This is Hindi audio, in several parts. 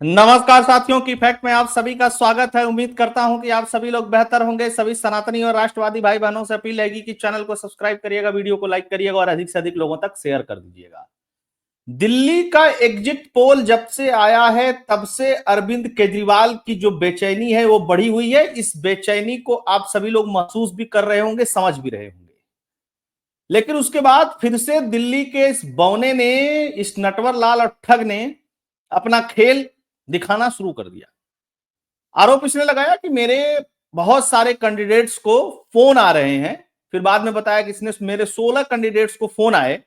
नमस्कार साथियों की फैक्ट में आप सभी का स्वागत है। उम्मीद करता हूं कि आप सभी लोग बेहतर होंगे। सभी सनातनी और राष्ट्रवादी भाई बहनों से अपील है कि चैनल को सब्सक्राइब करिएगा, वीडियो को लाइक करिएगा और अधिक से अधिक लोगों तक शेयर कर दीजिएगा। दिल्ली का एग्जिट पोल जब से आया है तब से अरविंद केजरीवाल की जो बेचैनी है वो बढ़ी हुई है। इस बेचैनी को आप सभी लोग महसूस भी कर रहे होंगे, समझ भी रहे होंगे। लेकिन उसके बाद फिर से दिल्ली के इस बौने ने, इस नटवर लाल और ठग ने अपना खेल दिखाना शुरू कर दिया। आरोप इसने लगाया कि मेरे बहुत सारे कैंडिडेट्स को फोन आ रहे हैं। फिर बाद में बताया कि इसने मेरे 16 कैंडिडेट्स को फोन आए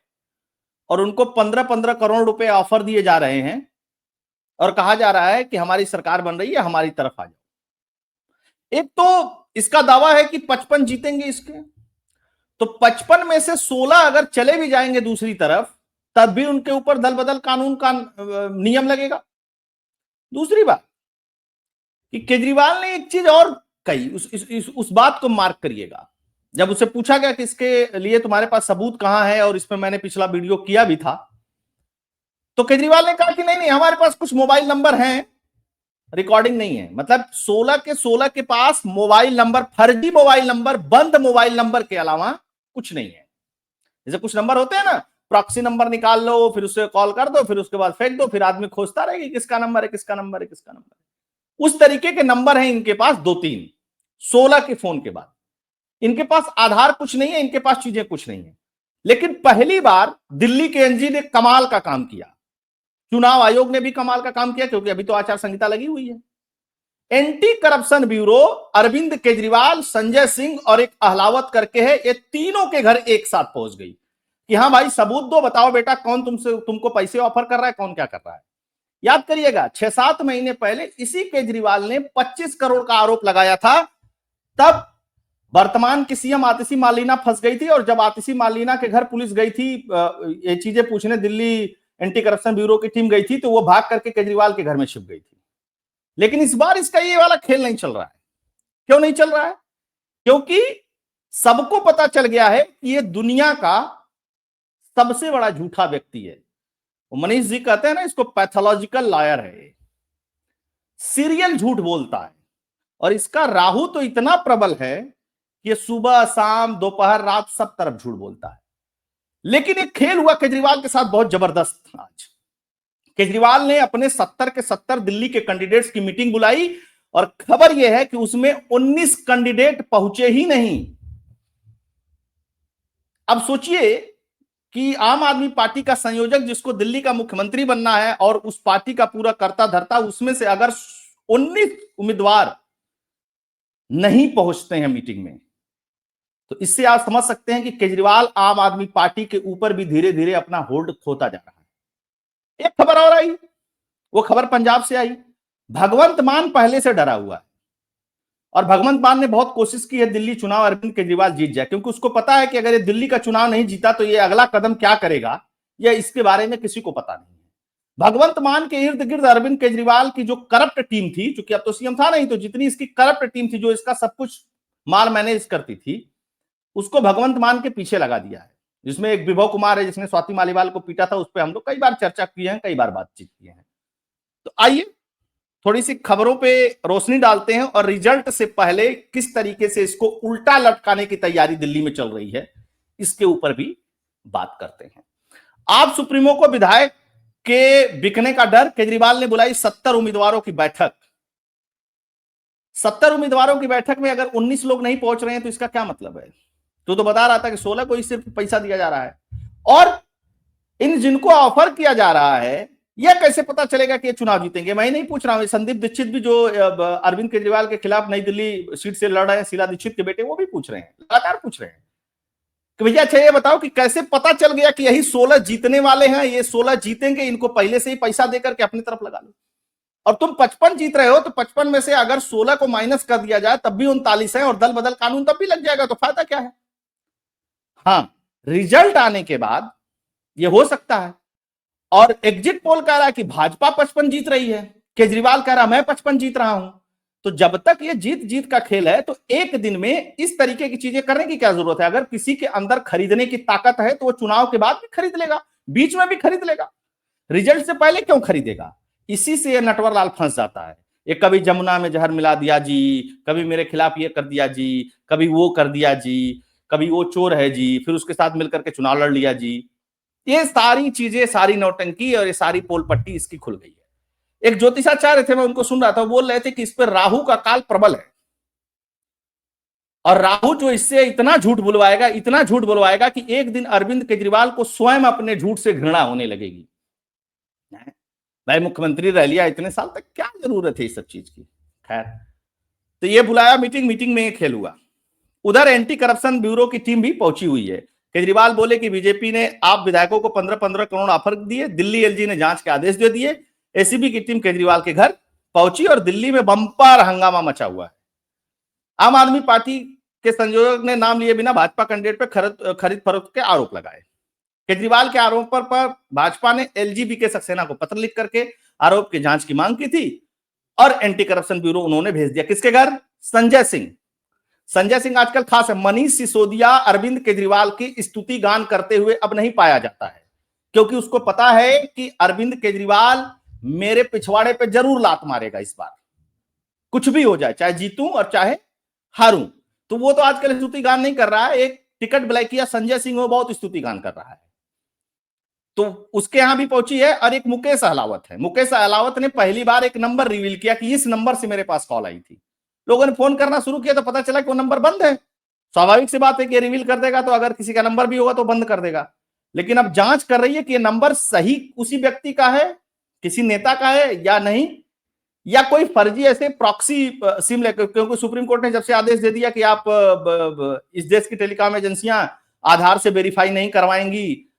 और उनको 15-15 करोड़ रुपए ऑफर दिए जा रहे हैं और कहा जा रहा है कि हमारी सरकार बन रही है, हमारी तरफ आ जाओ। एक तो इसका दावा है कि 55 जीतेंगे इसके, तो 55 में से 16 अगर चले भी जाएंगे दूसरी तरफ तब भी उनके ऊपर दल बदल कानून का नियम लगेगा। दूसरी बात कि केजरीवाल ने एक चीज और कही, उस बात को मार्क करिएगा। जब उसे पूछा गया कि इसके लिए तुम्हारे पास सबूत कहां है, और इसमें मैंने पिछला वीडियो किया भी था, तो केजरीवाल ने कहा कि नहीं नहीं, हमारे पास कुछ मोबाइल नंबर हैं, रिकॉर्डिंग नहीं है। मतलब 16 के 16 के पास मोबाइल नंबर, फर्जी मोबाइल नंबर, बंद मोबाइल नंबर के अलावा कुछ नहीं है। जैसे कुछ नंबर होते हैं ना, प्रॉक्सी नंबर निकाल लो, फिर उससे कॉल कर दो, फिर उसके बाद फेंक दो, फिर आदमी खोजता रहेगा किसका नंबर है, किसका नंबर है, किसका नंबर है। उस तरीके के नंबर हैं इनके पास, 2-3, 16 के फोन के बाद। इनके पास आधार कुछ नहीं है, इनके पास चीजें कुछ नहीं है। लेकिन पहली बार दिल्ली के एनजी ने कमाल का काम किया, चुनाव आयोग ने भी कमाल का काम किया, क्योंकि अभी तो आचार संहिता लगी हुई है। Anti corruption bureau, Arvind Kejriwal, Sanjay Singh और एक अहलावत करके है, ये तीनों के घर एक साथ पहुंच गई कि हाँ भाई सबूत दो, बताओ बेटा कौन तुमको पैसे ऑफर कर रहा है, कौन क्या कर रहा है। याद करिएगा 6-7 महीने पहले इसी केजरीवाल ने 25 करोड़ का आरोप लगाया था। तब वर्तमान की सीएम आतिशी मालिना फंस गई थी, और जब आतिशी मालिना के घर पुलिस गई थी ये चीजें पूछने, दिल्ली एंटी करप्शन ब्यूरो की टीम गई थी, तो वो भाग करके केजरीवाल के घर में छिप गई थी। लेकिन इस बार इसका ये वाला खेल नहीं चल रहा है। क्यों नहीं चल रहा है? क्योंकि सबको पता चल गया है कि ये दुनिया का सबसे बड़ा झूठा व्यक्ति है। मनीष जी कहते हैं ना, इसको पैथोलॉजिकल लायर है, सीरियल झूठ बोलता है। और इसका राहु तो इतना प्रबल है कि ये सुबह शाम दोपहर रात सब तरफ झूठ बोलता है। लेकिन एक खेल हुआ केजरीवाल के साथ बहुत जबरदस्त। आज केजरीवाल ने अपने 70 के 70 दिल्ली के कैंडिडेट्स की मीटिंग बुलाई, और खबर यह है कि उसमें 19 कैंडिडेट पहुंचे ही नहीं। अब सोचिए कि आम आदमी पार्टी का संयोजक, जिसको दिल्ली का मुख्यमंत्री बनना है, और उस पार्टी का पूरा करता धरता, उसमें से अगर 19 उम्मीदवार नहीं पहुंचते हैं मीटिंग में, तो इससे आप समझ सकते हैं कि केजरीवाल आम आदमी पार्टी के ऊपर भी धीरे धीरे अपना होल्ड खोता जा रहा है। एक खबर और आई, वो खबर पंजाब से आई। भगवंत मान पहले से डरा हुआ है, और भगवंत मान ने बहुत कोशिश की है दिल्ली चुनाव अरविंद केजरीवाल जीत जाए, क्योंकि उसको पता है कि अगर ये दिल्ली का चुनाव नहीं जीता तो ये अगला कदम क्या करेगा, या इसके बारे में किसी को पता नहीं है। भगवंत मान के इर्द गिर्द अरविंद केजरीवाल की जो करप्ट टीम थी, चूंकि अब तो सीएम था नहीं, तो जितनी इसकी करप्ट टीम थी जो इसका सब कुछ माल मैनेज करती थी, उसको भगवंत मान के पीछे लगा दिया है। जिसमें एक विभव कुमार है, जिसने स्वाति मालीवाल को पीटा था, उस पर हम लोग कई बार चर्चा की है, कई बार बातचीत की है। तो आइए थोड़ी सी खबरों पे रोशनी डालते हैं, और रिजल्ट से पहले किस तरीके से इसको उल्टा लटकाने की तैयारी दिल्ली में चल रही है, इसके ऊपर भी बात करते हैं। आप सुप्रीमो को विधायक के बिकने का डर, केजरीवाल ने बुलाई 70 उम्मीदवारों की बैठक। 70 उम्मीदवारों की बैठक में अगर 19 लोग नहीं पहुंच रहे हैं तो इसका क्या मतलब है? तो बता रहा था कि 16 को ही सिर्फ पैसा दिया जा रहा है, और इन जिनको ऑफर किया जा रहा है यह कैसे पता चलेगा कि ये चुनाव जीतेंगे? मैं ही नहीं पूछ रहा हूं, संदीप दीक्षित भी जो अरविंद केजरीवाल के खिलाफ नई दिल्ली सीट से लड़ रहे हैं, शीला दीक्षित के बेटे, वो भी पूछ रहे हैं, लगातार पूछ रहे हैं कि भैया अच्छा ये बताओ कि कैसे पता चल गया कि यही 16 जीतने वाले हैं, ये 16 जीतेंगे, इनको पहले से ही पैसा देकर के अपनी तरफ लगा लो। और तुम 55 जीत रहे हो, तो 55 में से अगर 16 को माइनस कर दिया जाए तब भी 39 है, और दल बदल कानून तब भी लग जाएगा, तो फायदा क्या है? हाँ, रिजल्ट आने के बाद यह हो सकता है। और एग्जिट पोल कह रहा है कि भाजपा 55 जीत रही है, केजरीवाल कह रहा है मैं 55 जीत रहा हूं। तो जब तक ये जीत जीत का खेल है, तो एक दिन में इस तरीके की चीजें करने की क्या जरूरत है? अगर किसी के अंदर खरीदने की ताकत है तो वो चुनाव के बाद भी खरीद लेगा, बीच में भी खरीद लेगा। रिजल्ट से पहले क्यों खरीदेगा? इसी से नटवर लाल फंस जाता है। ये कभी जमुना में जहर मिला दिया जी, कभी मेरे खिलाफ ये कर दिया जी, कभी वो कर दिया जी, कभी वो चोर है जी, फिर उसके साथ मिलकर के चुनाव लड़ लिया जी। ये सारी चीजें, सारी नौटंकी और ये सारी पोल पट्टी इसकी खुल गई है। एक ज्योतिषाचार्य थे, मैं उनको सुन रहा था, बोल रहे थे कि इस पर राहु का काल प्रबल है, और राहु जो इससे इतना झूठ बुलवाएगा, इतना झूठ बुलवाएगा कि एक दिन अरविंद केजरीवाल को स्वयं अपने झूठ से घृणा होने लगेगी। भाई मुख्यमंत्री रह लिया इतने साल तक, क्या जरूरत है इस सब चीज की। खैर, तो ये बुलाया मीटिंग, मीटिंग में खेल हुआ। उधर एंटी करप्शन ब्यूरो की टीम भी पहुंची हुई है। केजरीवाल बोले कि बीजेपी ने आप विधायकों को 15-15 करोड़ ऑफर दिए, दिल्ली एलजी ने जांच के आदेश दे दिए। एसीबी की टीम केजरीवाल के घर पहुंची और दिल्ली में बंपर हंगामा मचा हुआ है। आम आदमी पार्टी के संयोजक ने नाम लिए बिना भाजपा कैंडिडेट पर खरीद फरोख्त के आरोप लगाए। केजरीवाल के आरोप पर भाजपा ने एलजीबी सक्सेना को पत्र लिख करके आरोप की जांच की मांग की थी, और एंटी करप्शन ब्यूरो उन्होंने भेज दिया किसके घर? संजय सिंह। संजय सिंह आजकल खास है। मनीष सिसोदिया अरविंद केजरीवाल की स्तुति गान करते हुए अब नहीं पाया जाता है, क्योंकि उसको पता है कि अरविंद केजरीवाल मेरे पिछवाड़े पे जरूर लात मारेगा इस बार, कुछ भी हो जाए, चाहे जीतूं और चाहे हारूं। तो वो तो आजकल स्तुति गान नहीं कर रहा है। एक टिकट ब्लैक किया संजय सिंह, वो बहुत स्तुति गान कर रहा है, तो उसके यहां भी पहुंची है। और एक मुकेश अहलावत है। मुकेश अहलावत ने पहली बार एक नंबर रिवील किया कि इस नंबर से मेरे पास कॉल आई थी। लोगों ने फोन करना शुरू किया तो पता चला कि वो नंबर बंद है। स्वाभाविक सी बात है कि रिवील कर देगा तो अगर किसी का नंबर भी होगा तो बंद कर देगा। लेकिन अब जांच कर रही है कि ये नंबर सही उसी व्यक्ति का है, किसी नेता का है या नहीं, या कोई फर्जी ऐसे प्रॉक्सी सिम लेकर, क्योंकि सुप्रीम कोर्ट ने जब से आदेश दे दिया कि आप इस देश की टेलीकॉम एजेंसियां आधार से वेरीफाई नहीं करवाएंगी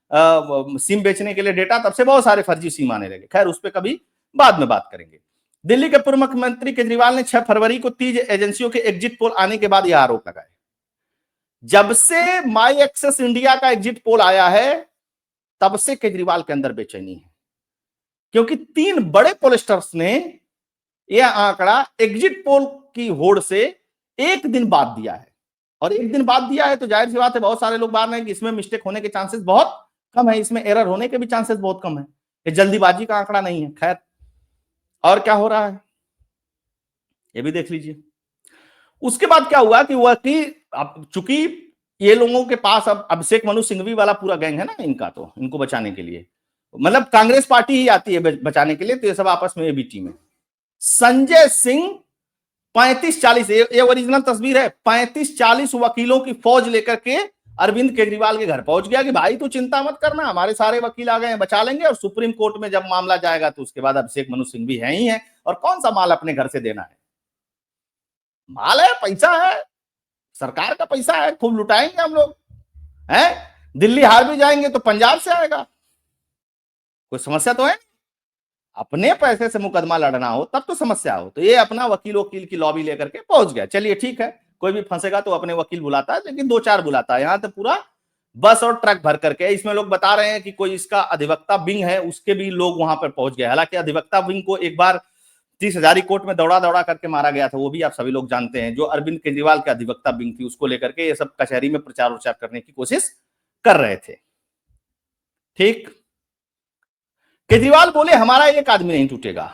सिम बेचने के लिए डेटा, तब से बहुत सारे फर्जी सिम आने लगे। खैर, उस पर कभी बाद में बात करेंगे। दिल्ली के पूर्व मुख्यमंत्री केजरीवाल ने 6 फरवरी को 30 एजेंसियों के एग्जिट पोल आने के बाद यह आरोप लगाए। जब से माई एक्सेस इंडिया का एग्जिट पोल आया है तब से केजरीवाल के अंदर बेचैनी है, क्योंकि 3 बड़े पोलिस्टर्स ने यह आंकड़ा एग्जिट पोल की होड़ से एक दिन बाद दिया है। और एक दिन बाद दिया है तो जाहिर सी बात है बहुत सारे लोग मान रहे हैं कि इसमें मिस्टेक होने के चांसेस बहुत कम है, इसमें एरर होने के भी चांसेस बहुत कम है, ये जल्दीबाजी का आंकड़ा नहीं है। खैर, और क्या हो रहा है ये भी देख लीजिए। उसके बाद क्या हुआ कि वकील, अब चूंकि ये लोगों के पास अब अभिषेक मनु सिंघवी वाला पूरा गैंग है ना इनका, तो इनको बचाने के लिए मतलब कांग्रेस पार्टी ही आती है बचाने के लिए, तो ये सब आपस में ये भी टीम है। संजय सिंह 35-40, ये ओरिजिनल तस्वीर है, 35-40 वकीलों की फौज लेकर के अरविंद केजरीवाल के घर पहुंच गया कि भाई तू चिंता मत करना, हमारे सारे वकील आ गए हैं, बचा लेंगे। और सुप्रीम कोर्ट में जब मामला जाएगा तो उसके बाद अभिषेक मनु सिंह भी है ही है, और कौन सा माल अपने घर से देना है। माल है, पैसा है, सरकार का पैसा है, खूब लुटाएंगे हम लोग हैं। दिल्ली हार भी जाएंगे तो पंजाब से आएगा, कोई समस्या तो है। अपने पैसे से मुकदमा लड़ना हो तब तो समस्या हो। तो ये अपना वकील की लॉबी लेकर के पहुंच गया। चलिए ठीक है, कोई भी फंसेगा तो अपने वकील बुलाता है, लेकिन 2-4 बुलाता है। यहां तो पूरा बस और ट्रक भर करके, इसमें लोग बता रहे हैं कि कोई इसका अधिवक्ता विंग है, उसके भी लोग वहां पर पहुंच गए। हालांकि अधिवक्ता विंग को एक बार 30 हजारी कोर्ट में दौड़ा दौड़ा करके मारा गया था, वो भी आप सभी लोग जानते हैं। जो अरविंद केजरीवाल के अधिवक्ता विंग थी, उसको लेकर के ये सब कचहरी में प्रचार उचार करने की कोशिश कर रहे थे। ठीक, केजरीवाल बोले हमारा एक आदमी नहीं टूटेगा।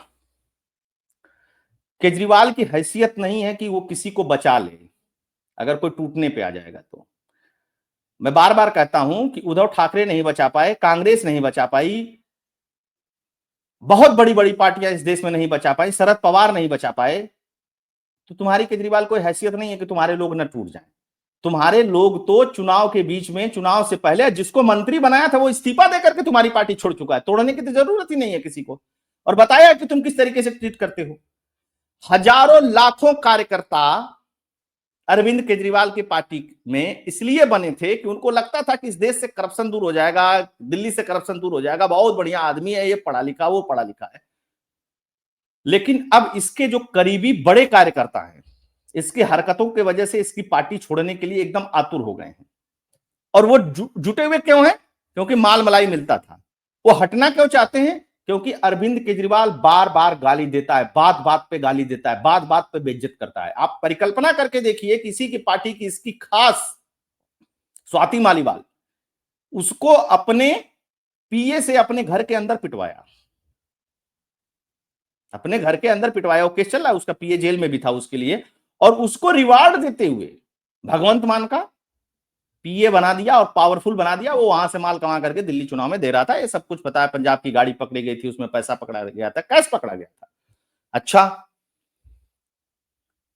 केजरीवाल की हैसियत नहीं है कि वो किसी को बचा ले अगर कोई टूटने पे आ जाएगा तो। मैं बार बार कहता हूं कि उद्धव ठाकरे नहीं बचा पाए, कांग्रेस नहीं बचा पाई, बहुत बड़ी बड़ी पार्टियां इस देश में नहीं बचा पाई, शरद पवार नहीं बचा पाए, तो तुम्हारी केजरीवाल कोई हैसियत नहीं है कि तुम्हारे लोग न टूट जाएं। तुम्हारे लोग तो चुनाव के बीच में, चुनाव से पहले जिसको मंत्री बनाया था वो इस्तीफा देकर के तुम्हारी पार्टी छोड़ चुका है। तोड़ने की तो जरूरत ही नहीं है किसी को, और बताया कि तुम किस तरीके से ट्रीट करते हो। हजारों लाखों कार्यकर्ता अरविंद केजरीवाल की पार्टी में इसलिए बने थे कि उनको लगता था कि इस देश से करप्शन दूर हो जाएगा, दिल्ली से करप्शन दूर हो जाएगा, बहुत बढ़िया आदमी है ये, पढ़ा लिखा, वो पढ़ा लिखा है। लेकिन अब इसके जो करीबी बड़े कार्यकर्ता हैं, इसकी हरकतों की वजह से इसकी पार्टी छोड़ने के लिए एकदम आतुर हो गए हैं। और वो जुटे हुए क्यों हैं? क्योंकि माल मलाई मिलता था। वो हटना क्यों चाहते हैं? क्योंकि अरविंद केजरीवाल बार बार गाली देता है, बात बात पे गाली देता है, बात बात पे बेइज्जत करता है। आप परिकल्पना करके देखिए, किसी की पार्टी की इसकी खास स्वाति मालीवाल, उसको अपने पीए से अपने घर के अंदर पिटवाया, अपने घर के अंदर पिटवाया, वो केस चल रहा है, उसका पीए जेल में भी था उसके लिए, और उसको रिवार्ड देते हुए भगवंत मान का पीए बना दिया और पावरफुल बना दिया। वो वहां से माल कमा करके दिल्ली चुनाव में दे रहा था। ये सब कुछ पता है। पंजाब की गाड़ी पकड़ी गई थी, उसमें पैसा पकड़ा गया था, कैश पकड़ा गया था। अच्छा,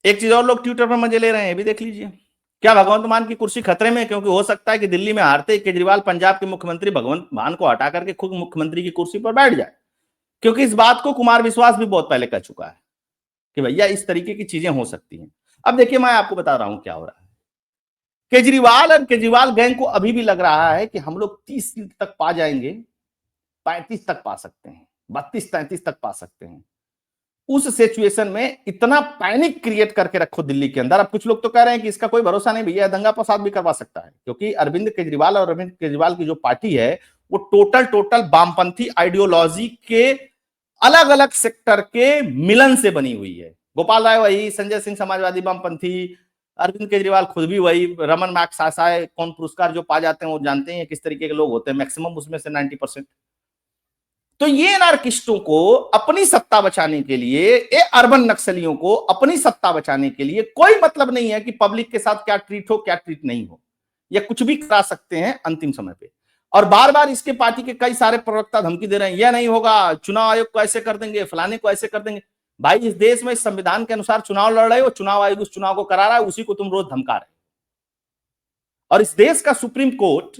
एक चीज और लोग ट्विटर पर मजे ले रहे हैं, ये भी देख लीजिए। क्या भगवंत मान की कुर्सी खतरे में? क्योंकि हो सकता है कि दिल्ली में हारते ही केजरीवाल पंजाब के मुख्यमंत्री भगवंत मान को हटा करके खुद मुख्यमंत्री की कुर्सी पर बैठ जाए। क्योंकि इस बात को कुमार विश्वास भी बहुत पहले कह चुका है कि भैया इस तरीके की चीजें हो सकती हैं। अब देखिए, मैं आपको बता रहा हूं क्या हो रहा है। केजरीवाल और केजरीवाल गैंग को अभी भी लग रहा है कि हम लोग 30 सीट तक पा जाएंगे, 35 तक पा सकते हैं, 32-33 तक पा सकते हैं। उस सिचुएशन में इतना पैनिक क्रिएट करके रखो दिल्ली के अंदर। अब कुछ लोग तो कह रहे हैं कि इसका कोई भरोसा नहीं भैया, दंगा फसाद भी करवा सकता है, क्योंकि अरविंद केजरीवाल और अरविंद केजरीवाल की जो पार्टी है वो टोटल वामपंथी आइडियोलॉजी के अलग अलग सेक्टर के मिलन से बनी हुई है। गोपाल राय वही, संजय सिंह समाजवादी वामपंथी, अरविंद केजरीवाल खुद भी वही, रमन मैगसायसाय कौन पुरस्कार जो पा जाते हैं वो जानते हैं किस तरीके के लोग होते हैं, मैक्सिमम उसमें से 90%। तो ये एनार्किस्टों को अपनी सत्ता बचाने के लिए, ये अर्बन नक्सलियों को अपनी सत्ता बचाने के लिए कोई मतलब नहीं है कि पब्लिक के साथ क्या ट्रीट हो क्या ट्रीट नहीं हो, ये कुछ भी करा सकते हैं अंतिम समय पे। और बार बार इसके पार्टी के कई सारे प्रवक्ता धमकी दे रहे हैं, यह नहीं होगा, चुनाव आयोग को ऐसे कर देंगे, फलाने को ऐसे कर देंगे। भाई, इस देश में इस संविधान के अनुसार चुनाव लड़ रहे हो, चुनाव आयोग उस चुनाव को करा रहा है, उसी को तुम रोज धमका रहे हो। और इस देश का सुप्रीम कोर्ट,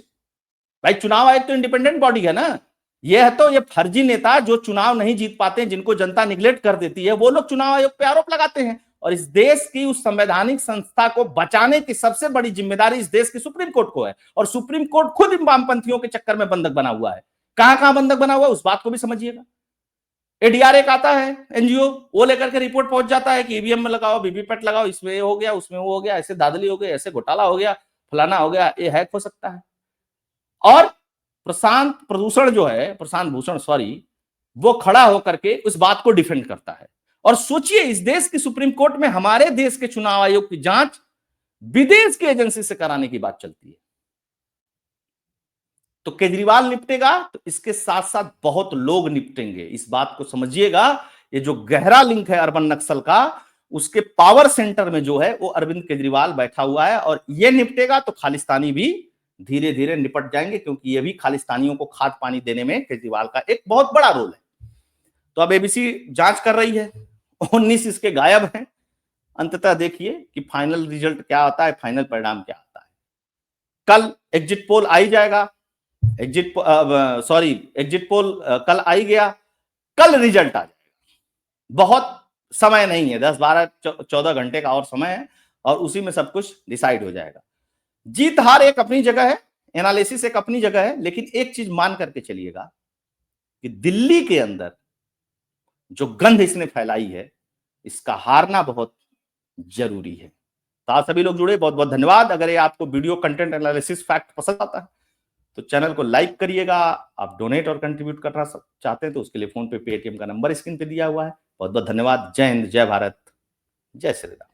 भाई चुनाव आयोग तो इंडिपेंडेंट बॉडी है ना, ये है तो ये फर्जी नेता जो चुनाव नहीं जीत पाते हैं, जिनको जनता निगलेक्ट कर देती है, वो लोग चुनाव आयोग पे आरोप लगाते हैं। और इस देश की उस संवैधानिक संस्था को बचाने की सबसे बड़ी जिम्मेदारी इस देश की सुप्रीम कोर्ट को है। और सुप्रीम कोर्ट खुद इन वामपंथियों के चक्कर में बंधक बना हुआ है। कहां कहां बंधक बना हुआ है उस बात को भी समझिएगा। एडीआर एक आता है एनजीओ, वो लेकर के रिपोर्ट पहुंच जाता है कि ईवीएम में लगाओ, वीवीपैट लगाओ, इसमें हो गया, उसमें वो हो गया, ऐसे धांधली हो गई, ऐसे घोटाला हो गया, फलाना हो गया, ये हैक हो सकता है। और प्रशांत भूषण सॉरी, वो खड़ा होकर के उस बात को डिफेंड करता है। और सोचिए, इस देश की सुप्रीम कोर्ट में हमारे देश के चुनाव आयोग की जांच विदेश की एजेंसी से कराने की बात चलती है। तो केजरीवाल निपटेगा तो इसके साथ साथ बहुत लोग निपटेंगे, इस बात को समझिएगा। ये जो गहरा लिंक है अर्बन नक्सल का, उसके पावर सेंटर में जो है वो अरविंद केजरीवाल बैठा हुआ है। और ये निपटेगा तो खालिस्तानी भी धीरे धीरे निपट जाएंगे, क्योंकि ये भी खालिस्तानियों को खाद पानी देने में केजरीवाल का एक बहुत बड़ा रोल है। तो अब एबीसी जांच कर रही है, 19 इसके गायब हैं। अंततः देखिए कि फाइनल रिजल्ट क्या आता है, फाइनल परिणाम क्या आता है। कल एग्जिट पोल आ ही जाएगा, एग्जिट पोल कल आ ही गया, कल रिजल्ट आ जाएगा। बहुत समय नहीं है, 10-12-14 घंटे का और समय है, और उसी में सब कुछ डिसाइड हो जाएगा। जीत हार एक अपनी जगह है, एनालिसिस एक अपनी जगह है, लेकिन एक चीज मान करके चलिएगा कि दिल्ली के अंदर जो गंध इसने फैलाई है, इसका हारना बहुत जरूरी है। तो आप सभी लोग जुड़े, बहुत बहुत धन्यवाद। अगर ये आपको वीडियो कंटेंट एनालिसिस फैक्ट पसंद आता है तो चैनल को लाइक करिएगा। आप डोनेट और कंट्रीब्यूट करना चाहते हैं तो उसके लिए फोन पे पेटीएम का नंबर स्क्रीन पे दिया हुआ है। बहुत बहुत धन्यवाद। जय हिंद, जय भारत, जय श्री राम।